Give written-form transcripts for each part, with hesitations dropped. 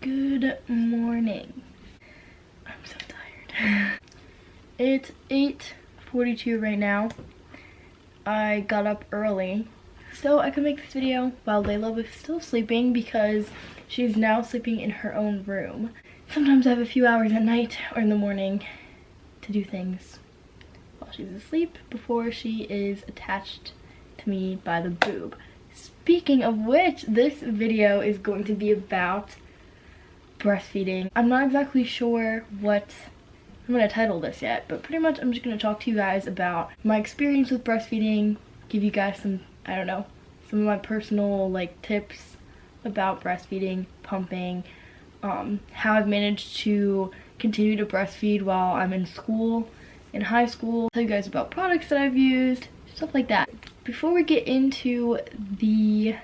Good morning. I'm so tired. It's 8:42 right now. I got up early so I could make this video while Laela was still sleeping because she's now sleeping in her own room. Sometimes I have a few hours at night or in the morning to do things while she's asleep before she is attached to me by the boob. Speaking of which, this video is going to be about breastfeeding. I'm not exactly sure what I'm going to title this yet, but pretty much I'm just going to talk to you guys about my experience with breastfeeding, give you guys some, I don't know, some of my personal tips about breastfeeding, pumping, how I've managed to continue to breastfeed while I'm in school, in high school, tell you guys about products that I've used, stuff like that. Before we get into the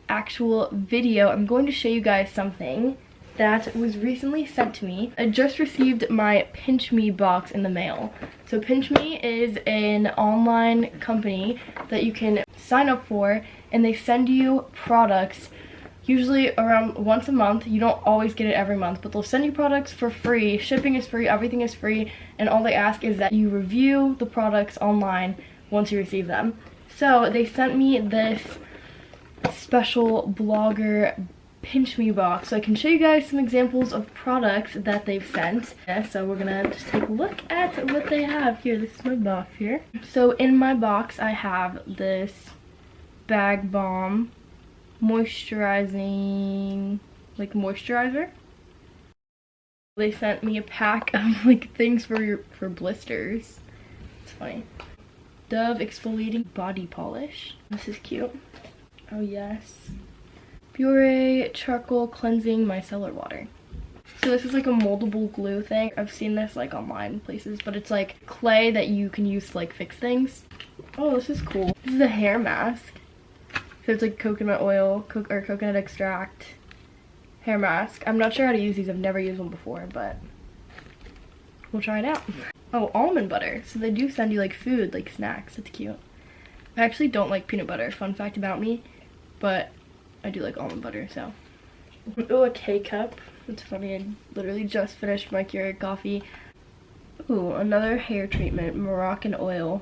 actual video, I'm going to show you guys something that was recently sent to me. I just received my PinchMe box in the mail. So PinchMe is an online company that you can sign up for, and they send you products usually around once a month. You don't always get it every month, but they'll send you products for free. Shipping is free, everything is free, and all they ask is that you review the products online once you receive them. So they sent me this special blogger PinchMe box, so I can show you guys some examples of products that they've sent. Yeah, so we're gonna just take a look at what they have here. This is my box here. So in my box I have this Bag Balm moisturizing moisturizer. They sent me a pack of things for blisters. It's funny. Dove exfoliating body polish. This is cute. Oh yes. Pure charcoal cleansing micellar water. So this is a moldable glue thing. I've seen this online places, but it's clay that you can use to fix things. Oh, this is cool. This is a hair mask. So it's coconut oil, or coconut extract hair mask. I'm not sure how to use these. I've never used one before, but we'll try it out. Oh, almond butter. So they do send you food, snacks. It's cute. I actually don't like peanut butter, fun fact about me, but I do like almond butter, so. Oh, a K-cup. It's funny, I literally just finished my Keurig coffee. Ooh, another hair treatment, Moroccan oil.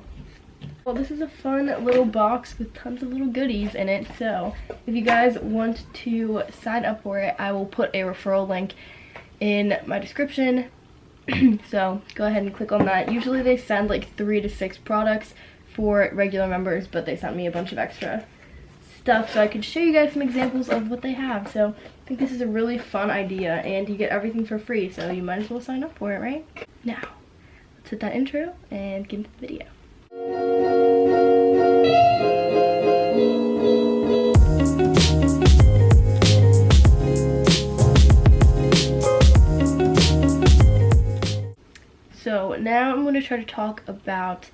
Well, this is a fun little box with tons of little goodies in it, so if you guys want to sign up for it, I will put a referral link in my description. So go ahead and click on that. Usually they send 3 to 6 products for regular members, but they sent me a bunch of extra stuff so I could show you guys some examples of what they have. So I think this is a really fun idea, and you get everything for free, so you might as well sign up for it, right? Now, let's hit that intro and get into the video. So now I'm going to try to talk about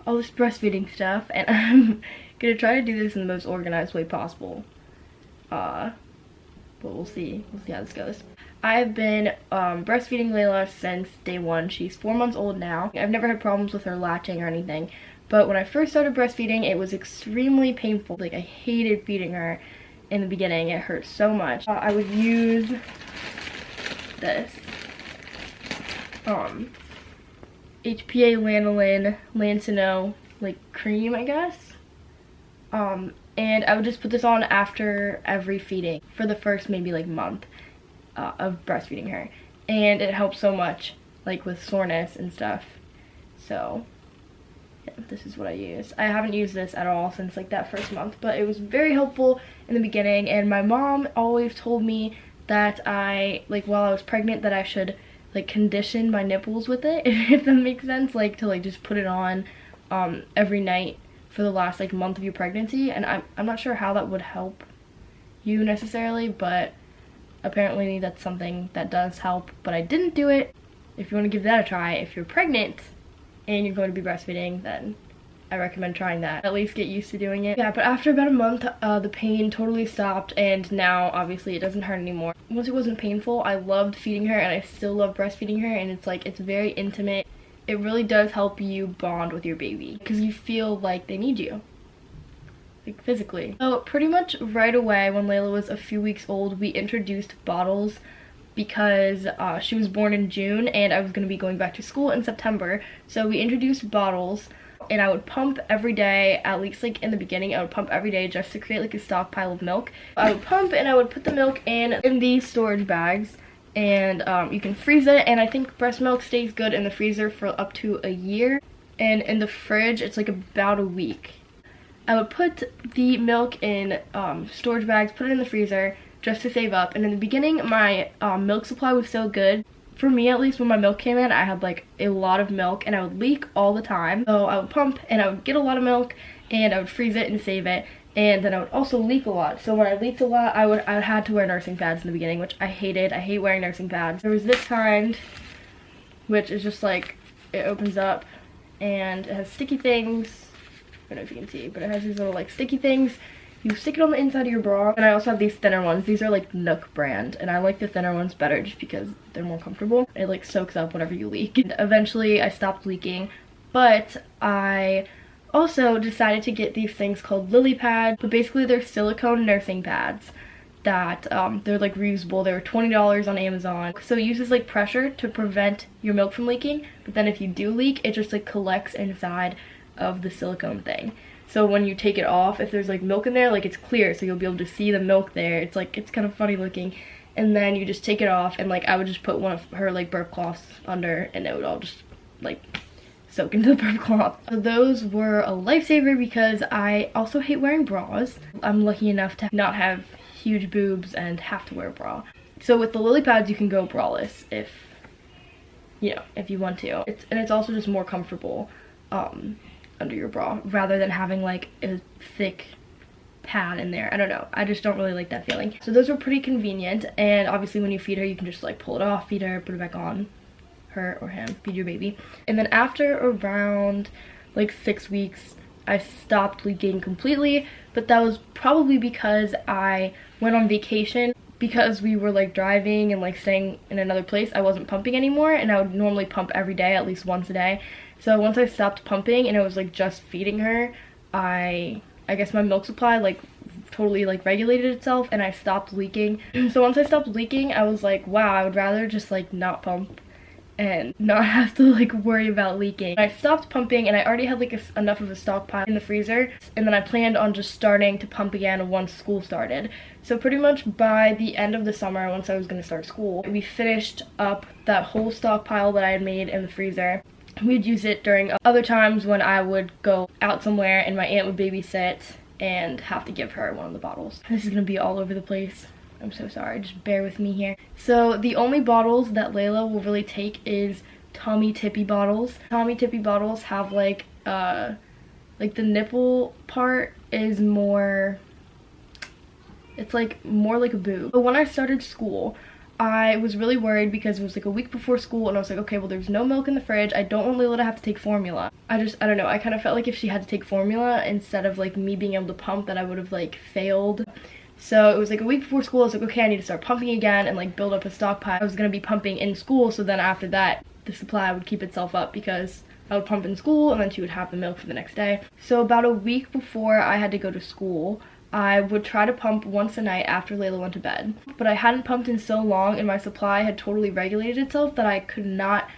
all this breastfeeding stuff, and I'm going to try to do this in the most organized way possible. But we'll see how this goes. I've been breastfeeding Laela since day 1. She's 4 months old now. I've never had problems with her latching or anything, but when I first started breastfeeding, it was extremely painful. I hated feeding her in the beginning. It hurt so much. I would use this HPA lanolin Lancino cream, I guess. And I would just put this on after every feeding for the first maybe month of breastfeeding her, and it helps so much with soreness and stuff. So yeah, this is what I use. I haven't used this at all since that first month, but it was very helpful in the beginning, and my mom always told me that I while I was pregnant that I should condition my nipples with it, if that makes sense, to just put it on every night for the last month of your pregnancy. And I'm not sure how that would help you necessarily, but apparently that's something that does help. But I didn't do it. If you want to give that a try, if you're pregnant and you're going to be breastfeeding, then I recommend trying that. At least get used to doing it. Yeah, but after about a month, the pain totally stopped, and now obviously it doesn't hurt anymore. Once it wasn't painful, I loved feeding her, and I still love breastfeeding her, and it's very intimate. It really does help you bond with your baby because you feel like they need you. like physically. So pretty much right away when Laela was a few weeks old, we introduced bottles because she was born in June and I was going to be going back to school in September. So we introduced bottles, and I would pump every day, at least like in the beginning. I would pump every day just to create like a stockpile of milk. I would pump and I would put the milk in these storage bags, and you can freeze it, and I think breast milk stays good in the freezer for up to a year, and in the fridge it's like about a week. I would put the milk in storage bags, put it in the freezer just to save up, and in the beginning my milk supply was so good. For me, at least, when my milk came in, I had like a lot of milk and I would leak all the time. So I would pump and I would get a lot of milk and I would freeze it and save it, and then I would also leak a lot. So when I leaked a lot, I had to wear nursing pads in the beginning, which I hated. I hate wearing nursing pads. There was this kind, which is just like, it opens up and it has sticky things. I don't know if you can see, but it has these little like sticky things. You stick it on the inside of your bra. And I also have these thinner ones. These are like Nook brand, and I like the thinner ones better just because they're more comfortable. It like soaks up whatever you leak. And eventually I stopped leaking, but I also decided to get these things called lily pads. But basically they're silicone nursing pads that they're like reusable. They were $20 on Amazon. So it uses like pressure to prevent your milk from leaking, but then if you do leak, it just like collects inside of the silicone thing. So when you take it off, if there's like milk in there, like it's clear, so you'll be able to see the milk there. It's like, it's kind of funny looking. And then you just take it off, and like I would just put one of her like burp cloths under, and it would all just like soak into the burp cloth. So those were a lifesaver because I also hate wearing bras. I'm lucky enough to not have huge boobs and have to wear a bra. So with the lily pads, you can go braless if, you know, if you want to. It's also just more comfortable under your bra rather than having like a thick pad in there. I don't know, I just don't really like that feeling. So those were pretty convenient, and obviously when you feed her, you can just like pull it off, feed her, put it back on, her or him, feed your baby. And then after around like 6 weeks, I stopped leaking completely, but that was probably because I went on vacation. Because we were like driving and like staying in another place, I wasn't pumping anymore, and I would normally pump every day, at least once a day. So once I stopped pumping and it was like just feeding her, I guess my milk supply like totally like regulated itself and I stopped leaking. So once I stopped leaking, I was like, wow, I would rather just like not pump and not have to like worry about leaking. I stopped pumping and I already had like enough of a stockpile in the freezer, and then I planned on just starting to pump again once school started. So pretty much by the end of the summer, once I was going to start school, we finished up that whole stockpile that I had made in the freezer. We'd use it during other times when I would go out somewhere and my aunt would babysit and have to give her one of the bottles. This is going to be all over the place. I'm so sorry, just bear with me here. So the only bottles that Laela will really take is Tommy Tippy bottles. Tommy Tippy bottles have like the nipple part is more, it's like more like a boob. But when I started school, I was really worried because it was like a week before school, and I was like, okay, well there's no milk in the fridge. I don't want Laela to have to take formula. I don't know, I kind of felt like if she had to take formula instead of like me being able to pump, that I would have like failed. So it was like a week before school. I was like, okay, I need to start pumping again and like build up a stockpile. I was gonna be pumping in school, so then after that the supply would keep itself up because I would pump in school and then she would have the milk for the next day. So about a week before I had to go to school, I would try to pump once a night after Laela went to bed. But I hadn't pumped in so long and my supply had totally regulated itself that I could not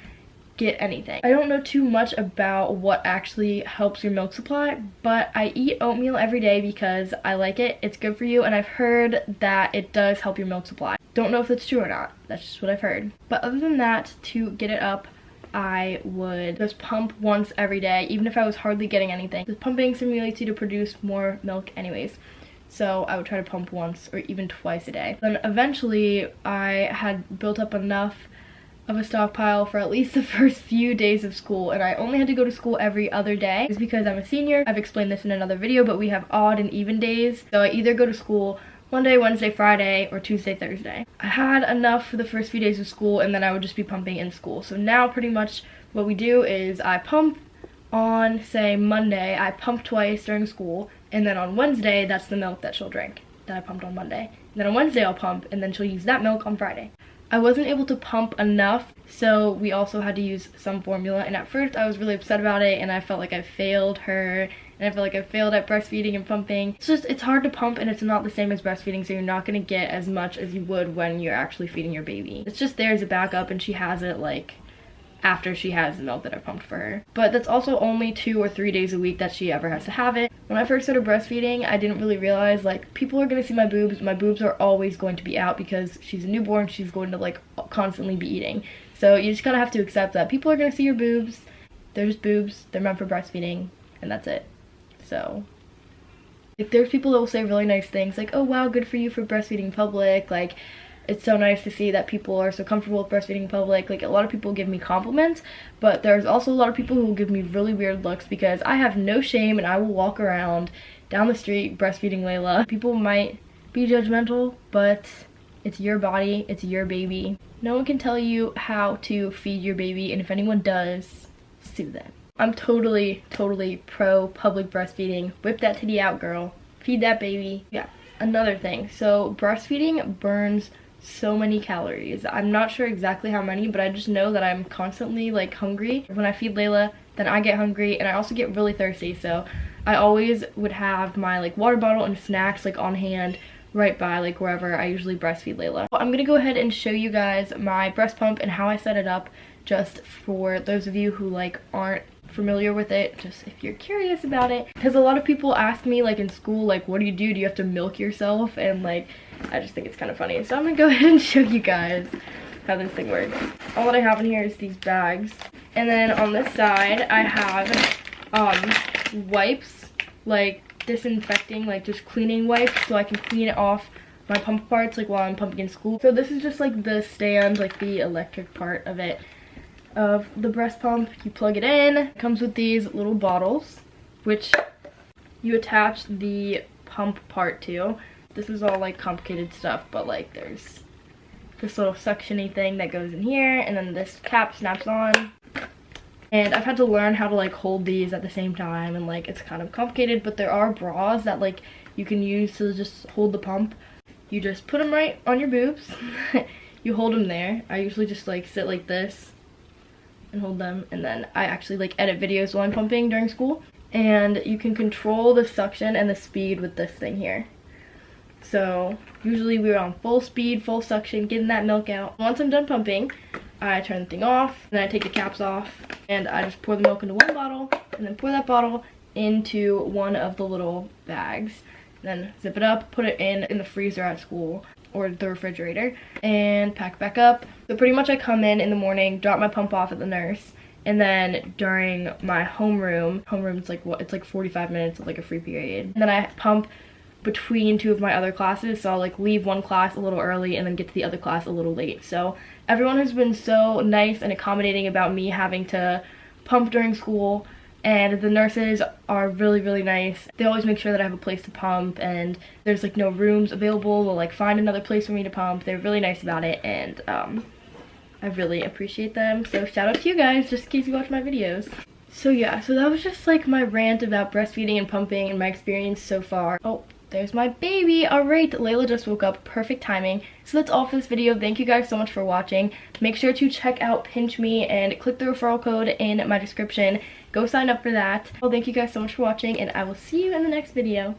get anything. I don't know too much about what actually helps your milk supply, but I eat oatmeal every day because I like it. It's good for you, and I've heard that it does help your milk supply. Don't know if that's true or not. That's just what I've heard. But other than that, to get it up, I would just pump once every day, even if I was hardly getting anything. The pumping stimulates you to produce more milk anyways. So I would try to pump once or even twice a day. Then eventually I had built up enough of a stockpile for at least the first few days of school, and I only had to go to school every other day. It's because I'm a senior. I've explained this in another video, but we have odd and even days. So I either go to school Monday, Wednesday, Friday, or Tuesday, Thursday. I had enough for the first few days of school, and then I would just be pumping in school. So now pretty much what we do is I pump on, say, Monday. I pump twice during school, and then on Wednesday, that's the milk that she'll drink that I pumped on Monday. And then on Wednesday I'll pump, and then she'll use that milk on Friday. I wasn't able to pump enough, so we also had to use some formula, and at first I was really upset about it and I felt like I failed her and I feel like I failed at breastfeeding and pumping. It's hard to pump, and it's not the same as breastfeeding, so you're not going to get as much as you would when you're actually feeding your baby. It's just there as a backup, and she has it like after she has the milk that I pumped for her. But that's also only 2 or 3 days a week that she ever has to have it. When I first started breastfeeding, I didn't really realize like people are going to see my boobs. My boobs are always going to be out because she's a newborn. She's going to like constantly be eating. So you just kind of have to accept that people are going to see your boobs. They're just boobs. They're meant for breastfeeding, and that's it. So like there's people that will say really nice things like, oh wow, good for you for breastfeeding in public. Like, it's so nice to see that people are so comfortable with breastfeeding in public. Like, a lot of people give me compliments, but there's also a lot of people who will give me really weird looks because I have no shame and I will walk around down the street breastfeeding Laela. People might be judgmental, but it's your body, it's your baby. No one can tell you how to feed your baby, and if anyone does, sue them. I'm totally pro public breastfeeding. Whip that titty out, girl. Feed that baby. Yeah, another thing. So breastfeeding burns so many calories. I'm not sure exactly how many, but I just know that I'm constantly like hungry. When I feed Laela, then I get hungry, and I also get really thirsty, so I always would have my like water bottle and snacks like on hand right by like wherever I usually breastfeed Laela. I'm gonna go ahead and show you guys my breast pump and how I set it up, just for those of you who like aren't familiar with it, just if you're curious about it, because a lot of people ask me like in school, like, what do? Do you have to milk yourself? And like, I just think it's kind of funny, so I'm gonna go ahead and show you guys how this thing works. All that I have in here is these bags, and then on this side I have wipes, like disinfecting, like just cleaning wipes, so I can clean it off my pump parts like while I'm pumping in school. So this is just like the stand, like the electric part of it, of the breast pump. You plug it in. It comes with these little bottles, which you attach the pump part to. This is all like complicated stuff, but like there's this little suction-y thing that goes in here, and then this cap snaps on. And I've had to learn how to like hold these at the same time, and like it's kind of complicated, but there are bras that like you can use to just hold the pump. You just put them right on your boobs. You hold them there. I usually just like sit like this and hold them, and then I actually like edit videos while I'm pumping during school, and you can control the suction and the speed with this thing here. So usually we're on full speed, full suction, getting that milk out. Once I'm done pumping, I turn the thing off, and then I take the caps off, and I just pour the milk into one bottle, and then pour that bottle into one of the little bags, then zip it up, put it in the freezer at school or the refrigerator, and pack back up. So pretty much I come in the morning, drop my pump off at the nurse, and then during my homeroom, it's like what, it's like 45 minutes of like a free period, and then I pump between 2 of my other classes, so I'll like leave one class a little early and then get to the other class a little late. So everyone has been so nice and accommodating about me having to pump during school, and the nurses are really nice. They always make sure that I have a place to pump, and there's like no rooms available. They'll like find another place for me to pump. They're really nice about it, and I really appreciate them. So shout out to you guys, just in case you watch my videos. So yeah, so that was just like my rant about breastfeeding and pumping and my experience so far. Oh, there's my baby. Alright, Laela just woke up. Perfect timing. So that's all for this video. Thank you guys so much for watching. Make sure to check out PinchMe and click the referral code in my description. Go sign up for that. Well, thank you guys so much for watching, and I will see you in the next video.